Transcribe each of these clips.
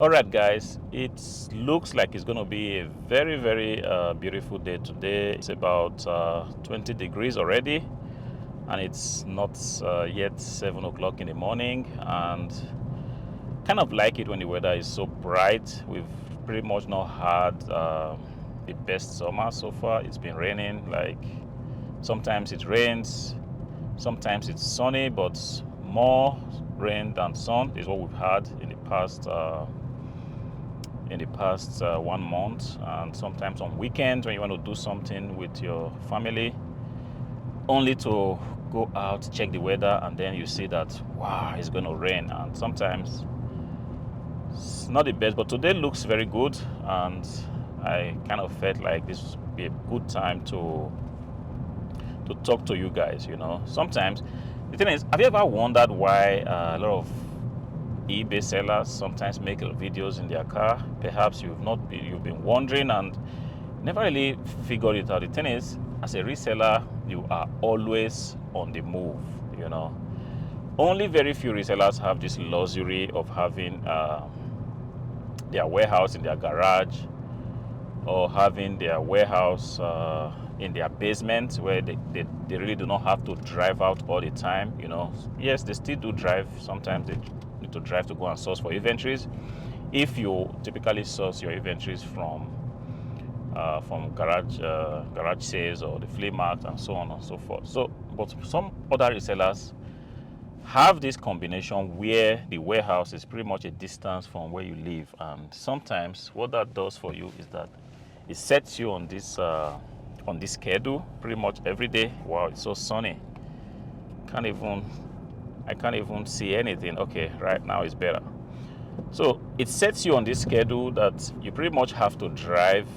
All right, guys, it looks like it's going to be a very beautiful day today. It's about 20 degrees already, and it's not yet 7 o'clock in the morning. And kind of like it when the weather is so bright. We've pretty much not had the best summer so far. It's been raining. Like sometimes it rains, sometimes it's sunny, but more rain than sun is what we've had in the past. 1 month, and sometimes on weekends when you want to do something with your family, only to go out, check the weather, and then you see that wow, it's going to rain. And sometimes it's not the best, but today looks very good, and I kind of felt like this would be a good time to talk to you guys. Sometimes the thing is, have you ever wondered why a lot of eBay sellers sometimes make videos in their car? Perhaps you've been wondering and never really figured it out. The thing is, as a reseller, you are always on the move. Only very few resellers have this luxury of having their warehouse in their garage, or having their warehouse in their basement, where they really do not have to drive out all the time. Yes, they still do drive. Sometimes they need to drive to go and source for inventories, if you typically source your inventories from garage sales or the flea market and so on and so forth. But some other resellers have this combination where the warehouse is pretty much a distance from where you live, and sometimes what that does for you is that it sets you on this schedule pretty much every day. Wow, it's so sunny. I can't even see anything. Okay, right now it's better. So it sets you on this schedule that you pretty much have to drive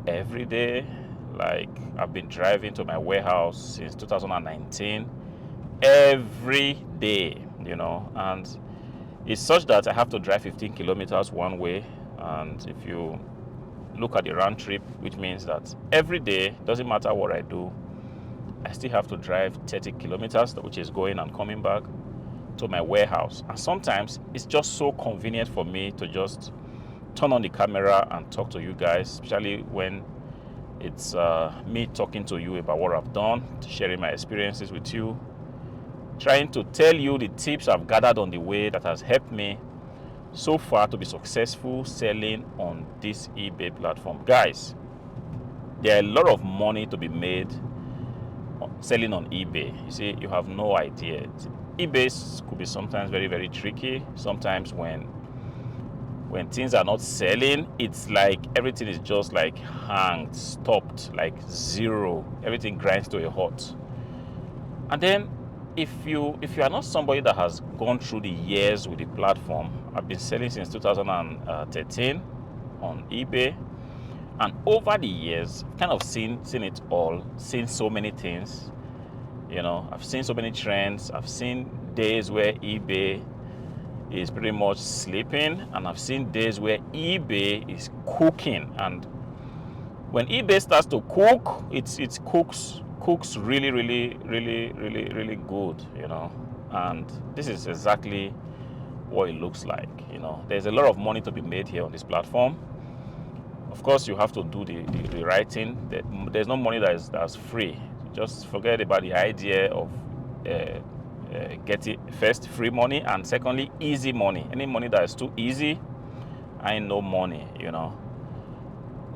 every day. Like, I've been driving to my warehouse since 2019 every day, and it's such that I have to drive 15 kilometers one way. And if you look at the round trip, which means that every day, doesn't matter what I do, I still have to drive 30 kilometers, which is going and coming back to my warehouse. And sometimes it's just so convenient for me to just turn on the camera and talk to you guys, especially when it's me talking to you about what I've done, sharing my experiences with you, trying to tell you the tips I've gathered on the way that has helped me so far to be successful selling on this eBay platform. Guys, there are a lot of money to be made selling on eBay. You see, you have no idea. eBay could be sometimes very tricky. Sometimes when things are not selling, it's like everything is just like hanged, stopped, like zero. Everything grinds to a halt. And then if you are not somebody that has gone through the years with the platform, I've been selling since 2013 on eBay, and over the years I've kind of seen it all, seen so many things. I've seen so many trends. I've seen days where eBay is pretty much sleeping, and I've seen days where eBay is cooking. And when eBay starts to cook, it cooks really good, and this is exactly what it looks like. There's a lot of money to be made here on this platform. Of course, you have to do the right thing. There's no money that's free. Just forget about the idea of getting, first, free money, and secondly, easy money. Any money that is too easy ain't no money.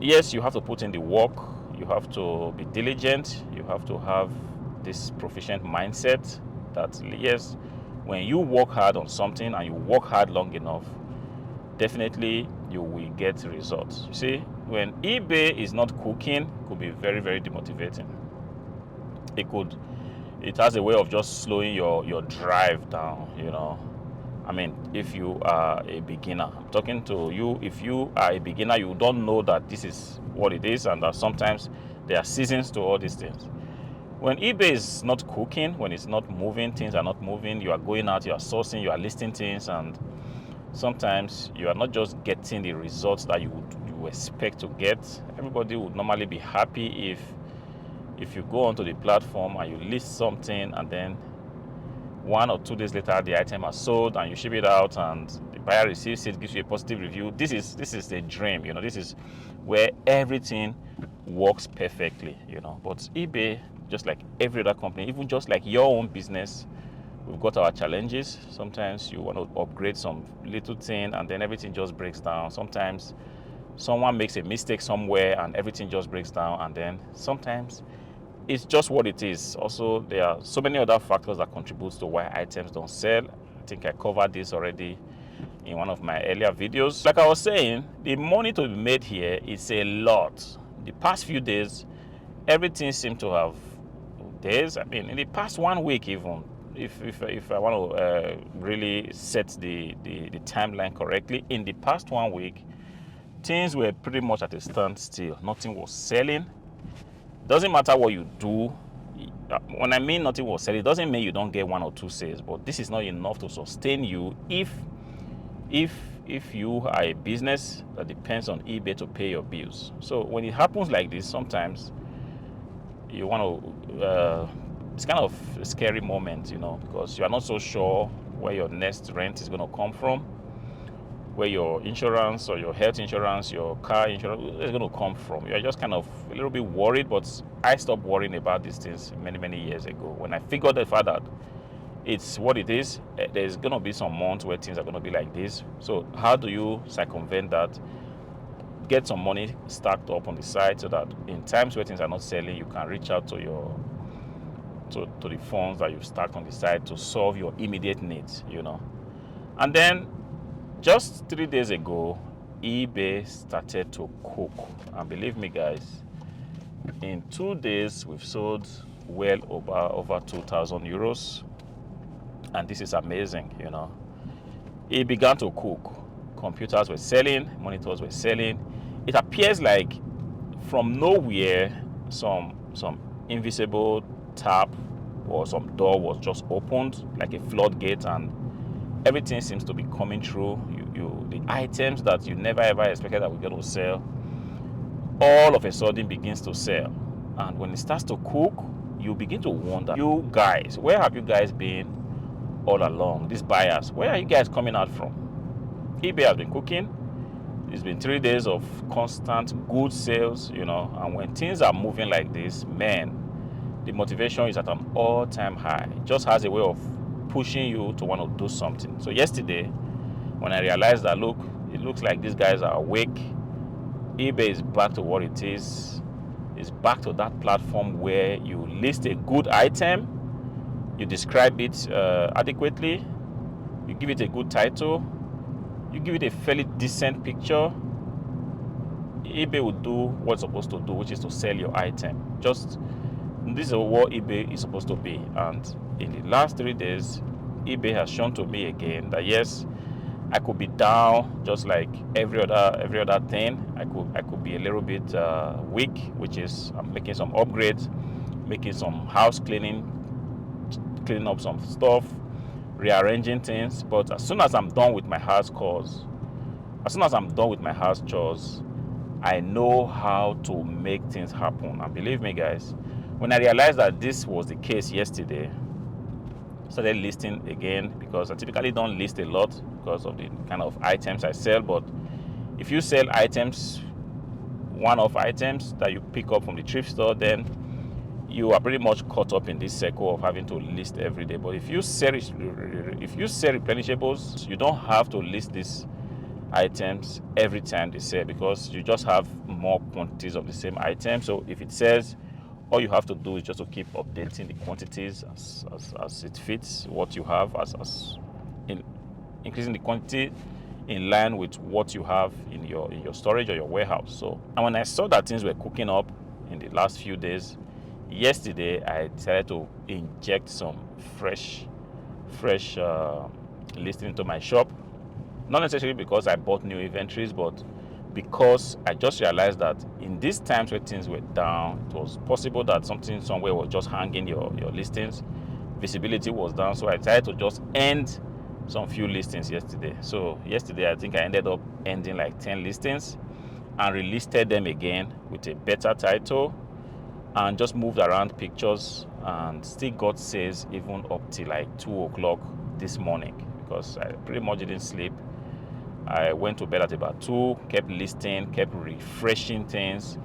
Yes, you have to put in the work. You have to be diligent. You have to have this proficient mindset that, yes, when you work hard on something and you work hard long enough, definitely you will get results. You see, when eBay is not cooking, it could be very demotivating. It has a way of just slowing your drive down. I mean, if you are a beginner, I'm talking to you. If you are a beginner, you don't know that this is what it is, and that sometimes there are seasons to all these things. When eBay is not cooking, when it's not moving, things are not moving, you are going out, you are sourcing, you are listing things, and sometimes you are not just getting the results that you expect to get. Everybody would normally be happy if you go onto the platform and you list something, and then 1 or 2 days later the item has sold and you ship it out and buyer receives it, gives you a positive review. This is the dream, you know. This is where everything works perfectly, you know. But eBay, just like every other company, even just like your own business, we've got our challenges. Sometimes you want to upgrade some little thing and then everything just breaks down. Sometimes someone makes a mistake somewhere and everything just breaks down, and then sometimes it's just what it is. Also, there are so many other factors that contribute to why items don't sell. I think I covered this already in one of my earlier videos. Like I was saying, the money to be made here is a lot. The past few days, everything seemed to have days. I mean, in the past 1 week even, if I want to really set the timeline correctly, in the past 1 week, things were pretty much at a standstill. Nothing was selling. Doesn't matter what you do. When I mean nothing was selling, it doesn't mean you don't get 1 or 2 sales, but this is not enough to sustain you if you are a business that depends on eBay to pay your bills. So when it happens like this, sometimes you want to it's kind of a scary moment, you know, because you are not so sure where your next rent is going to come from, where your insurance or your health insurance, your car insurance is going to come from. You're just kind of a little bit worried, but I stopped worrying about these things many years ago. When I figured the fact that it's what it is, there's going to be some months where things are going to be like this. So how do you circumvent that? Get some money stacked up on the side so that in times where things are not selling, you can reach out to your to the funds that you've stacked on the side to solve your immediate needs, you know. And then just 3 days ago, eBay started to cook. And believe me, guys, in 2 days, we've sold well over 2,000 euros. And this is amazing, you know. It began to cook. Computers were selling, monitors were selling. It appears like from nowhere, some invisible tap or some door was just opened, like a floodgate, and everything seems to be coming through. The items that you never ever expected that we're going to sell, all of a sudden begins to sell. And when it starts to cook, you begin to wonder, you guys, where have you guys been all along? These buyers, where are you guys coming out from? eBay has been cooking. It's been 3 days of constant good sales, you know, and when things are moving like this, man, the motivation is at an all-time high. It just has a way of pushing you to want to do something. So yesterday, when I realized that, look, it looks like these guys are awake, eBay is back to what it is. It's back to that platform where you list a good item, you describe it adequately, you give it a good title, you give it a fairly decent picture, eBay will do what's supposed to do, which is to sell your item. This is what eBay is supposed to be. And in the last 3 days, eBay has shown to me again that yes, I could be down just like every other thing. I could be a little bit weak, which is I'm making some upgrades, making some house cleaning up some stuff, rearranging things. But as soon as I'm done with my house chores, I know how to make things happen. And believe me, guys, when I realized that this was the case yesterday, I started listing again, because I typically don't list a lot because of the kind of items I sell. But if you sell items, one-off items that you pick up from the thrift store, then you are pretty much caught up in this circle of having to list every day. But if you sell replenishables, you don't have to list these items every time they sell, because you just have more quantities of the same item. So if it says, all you have to do is just to keep updating the quantities as it fits what you have, as in increasing the quantity in line with what you have in your storage or your warehouse. So, and when I saw that things were cooking up in the last few days, yesterday I decided to inject some fresh listing into my shop. Not necessarily because I bought new inventories, but because I just realized that in these times where things were down, it was possible that something somewhere was just hanging your listings. Visibility was down, so I decided to just end some few listings yesterday. So yesterday I think I ended up ending like 10 listings and relisted them again with a better title, and just moved around pictures, and still got sales even up till like 2 o'clock this morning, because I pretty much didn't sleep I went to bed at about 2, kept listing, kept refreshing things,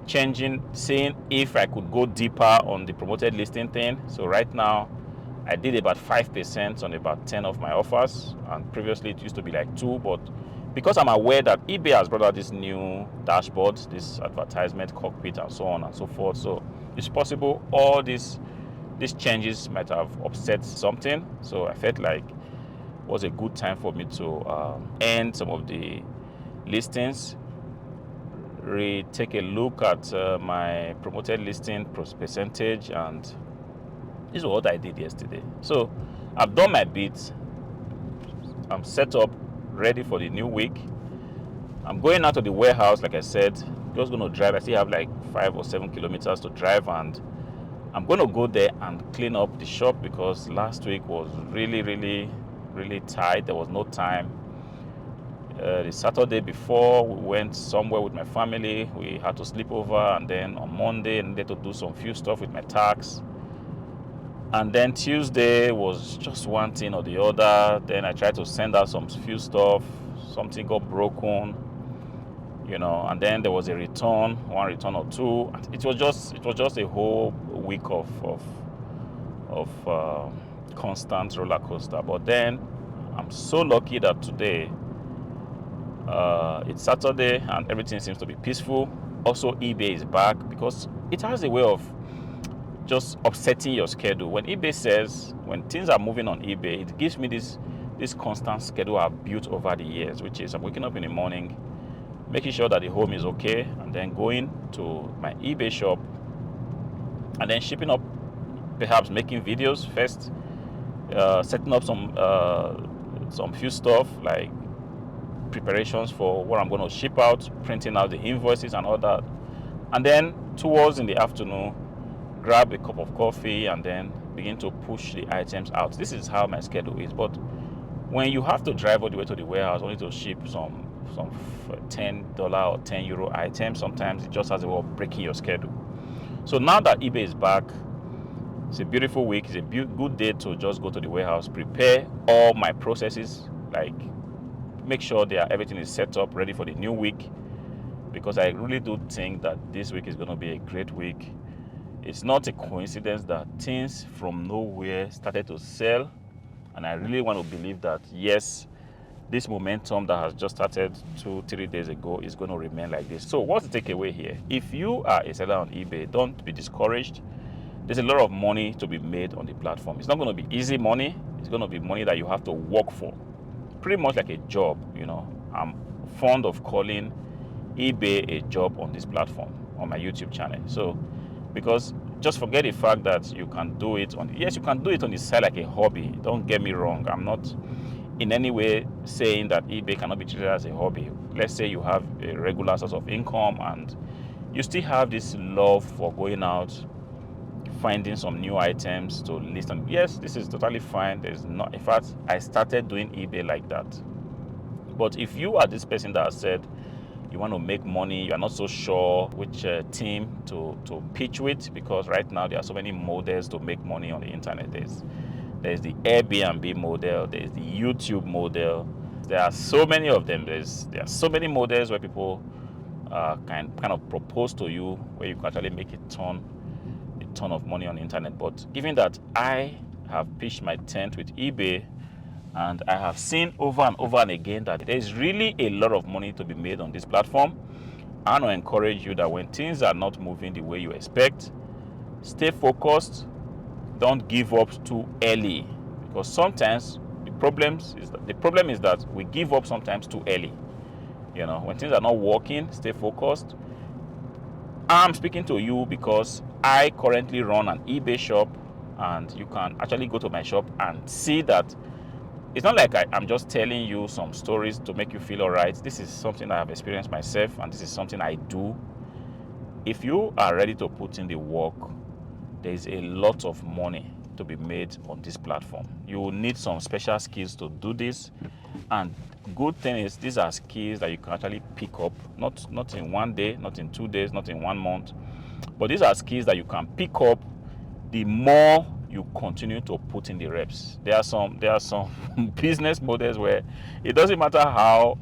changing, seeing if I could go deeper on the promoted listing thing. So right now, I did about 5% on about 10 of my offers, and previously it used to be like 2, but because I'm aware that eBay has brought out this new dashboard, this advertisement cockpit and so on and so forth, so it's possible all these changes might have upset something. So I felt like it was a good time for me to end some of the listings, take a look at my promoted listing percentage, and this is what I did yesterday. So I've done my bit. I'm set up, ready for the new week. I'm going out to the warehouse, like I said, just going to drive. I still have like 5 or 7 kilometers to drive, and I'm going to go there and clean up the shop because last week was really tight. There was no time. The Saturday before, we went somewhere with my family. We had to sleep over, and then on Monday I needed to do some few stuff with my tax. And then Tuesday was just one thing or the other. Then I tried to send out some few stuff. Something got broken, and then there was a return, one return or two. It was just a whole week of constant roller coaster. But then I'm so lucky that today it's Saturday and everything seems to be peaceful. Also, eBay is back because it has a way of just upsetting your schedule. When eBay says, when things are moving on eBay, it gives me this constant schedule I've built over the years, which is I'm waking up in the morning, making sure that the home is okay, and then going to my eBay shop and then shipping up, perhaps making videos first, setting up some few stuff like preparations for what I'm going to ship out, printing out the invoices and all that, and then towards in the afternoon grab a cup of coffee and then begin to push the items out. This is how my schedule is. But when you have to drive all the way to the warehouse only to ship some $10 or €10 items, sometimes it just has a way of breaking your schedule. So now that eBay is back, it's a beautiful week. It's a good day to just go to the warehouse, prepare all my processes, like make sure everything is set up, ready for the new week, because I really do think that this week is going to be a great week. It's not a coincidence that things from nowhere started to sell, and I really want to believe that, yes, this momentum that has just started 2-3 days ago is going to remain like this. So what's the takeaway here? If you are a seller on eBay, don't be discouraged. There's a lot of money to be made on the platform. It's not going to be easy money. It's going to be money that you have to work for, pretty much like a job. I'm fond of calling eBay a job on this platform, on my YouTube channel. So because just forget the fact that you can do it you can do it on the side like a hobby. Don't get me wrong. I'm not in any way saying that eBay cannot be treated as a hobby. Let's say you have a regular source of income and you still have this love for going out, finding some new items to list on. Yes, this is totally fine. In fact, I started doing eBay like that. But if you are this person that has said you want to make money, you are not so sure which team to pitch with, because right now there are so many models to make money on the internet. There's the Airbnb model, there's the YouTube model. There are so many of them. There are so many models where people kind of propose to you where you can actually make a ton of money on the internet. But given that I have pitched my tent with eBay, and I have seen over and over and again that there's really a lot of money to be made on this platform, I want to encourage you that when things are not moving the way you expect, stay focused. Don't give up too early, because sometimes the problem is that we give up sometimes too early. When things are not working, stay focused. I'm speaking to you because I currently run an eBay shop, and you can actually go to my shop and see that it's not like I'm just telling you some stories to make you feel all right. This is something I have experienced myself, and this is something I do. If you are ready to put in the work, there is a lot of money to be made on this platform. You will need some special skills to do this, and good thing is these are skills that you can actually pick up, not in 1 day, not in 2 days, not in 1 month, but these are skills that you can pick up the more you continue to put in the reps. There are some business models where it doesn't matter how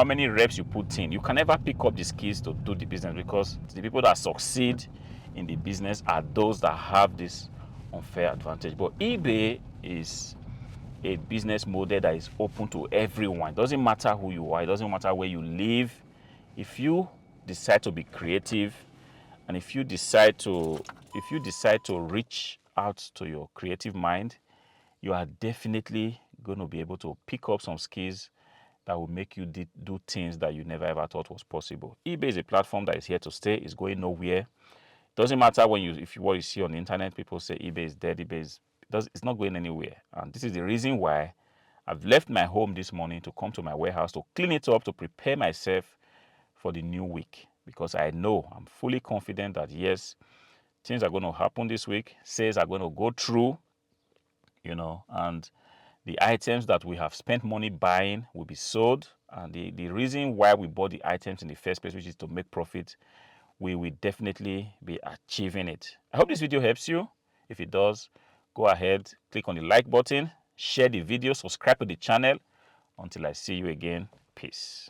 many reps you put in, you can never pick up the skills to do the business, because the people that succeed in the business are those that have this unfair advantage. But eBay is a business model that is open to everyone. It doesn't matter who you are, it doesn't matter where you live. If you decide to be creative, and if you decide to reach out to your creative mind, you are definitely going to be able to pick up some skills that will make you do things that you never ever thought was possible. eBay is a platform that is here to stay. It's going nowhere. Doesn't matter what you see on the internet, people say eBay is dead, it's not going anywhere. And this is the reason why I've left my home this morning to come to my warehouse to clean it up, to prepare myself for the new week, because I'm fully confident that yes, things are going to happen this week. Sales are going to go through, and the items that we have spent money buying will be sold. And the reason why we bought the items in the first place, which is to make profit, we will definitely be achieving it. I hope this video helps you. If it does, go ahead, click on the like button, share the video, subscribe to the channel. Until I see you again, peace.